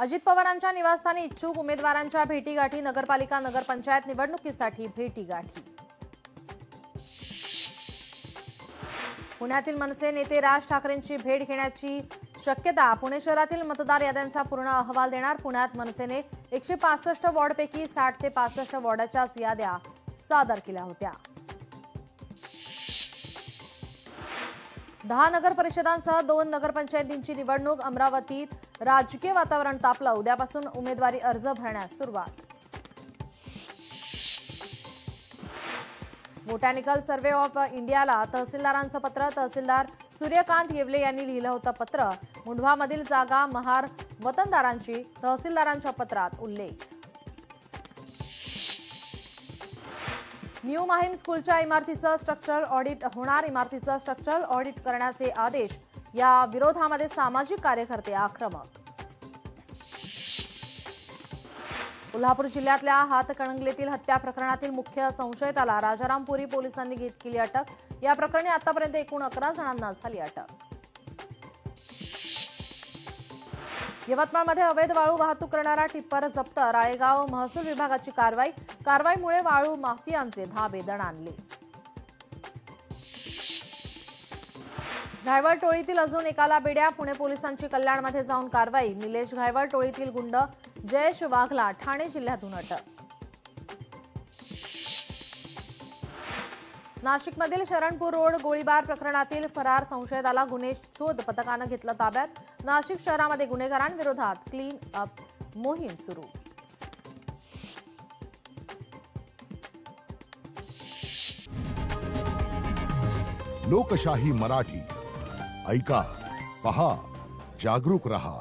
अजित पवारांच्या निवासस्थानी इच्छुक उमेदवारांच्या भेटीगाठी, नगरपालिका नगरपंचायत निवडणुकीसाठी भेटीगाठी। पुण्यातील मनसे नेते राज ठाकरेंची भेट घेण्याची शक्यता। पुणे शहरातील मतदार याद्यांचा पूर्ण अहवाल देणार। पुण्यात मनसेने 165 वॉर्डपैकी 60 ते 65 वॉर्डाच्या याद्या सादर केल्या होत्या। 10 नगर परिषदांसह 2 नगरपंचायतींची निवडणूक। अमरावतीत राजकीय वातावरण तापलं। उद्यापासून उमेदवारी अर्ज भरण्यास सुरुवात। बोटॅनिकल सर्व्हे ऑफ इंडियाला तहसीलदारांचं पत्र। तहसीलदार सूर्यकांत येवले यांनी लिहिलं होतं पत्र। मुंढवामधील जागा महार वतनदारांची, तहसीलदारांच्या पत्रात उल्लेख। न्यू माहीम स्कूलच्या इमारतीचं स्ट्रक्चरल ऑडिट होणार। इमारतीचं स्ट्रक्चरल ऑडिट करण्याचे आदेश। या विरोधामध्ये सामाजिक कार्यकर्ते आक्रमक। कोल्हापूर जिल्ह्यातल्या हातकणंगलेतील हत्या प्रकरणातील मुख्य संशयिताला राजारामपुरी पोलिसांनी केली अटक। या प्रकरणी आतापर्यंत एकूण 11 जणांना झाली अटक। यवतमाळमध्ये अवैध वाळू वाहतूक करणारा टिप्पर जप्त। राळेगाव महसूल विभागाची कारवाईमुळे वाळू माफियांचे धाबे दणाणले। घायवळ टोळीतील अजून एकाला बेड्या। पुणे पोलिसांची कल्याणमध्ये जाऊन कारवाई। निलेश घायवळ टोळीतील गुंड जयेश वाघला ठाणे जिल्ह्यातून अटक। नाशिकमधील शरणपूर रोड गोळीबार प्रकरणातील फरार संशयिताला गुन्हे शोध पथकानं घेतलं ताब्यात। नाशिक शहरामध्ये गुन्हेगारांविरोधात क्लीन अप मोहीम सुरू। लोकशाही मराठी ऐका, पहा, जागरूक रहा।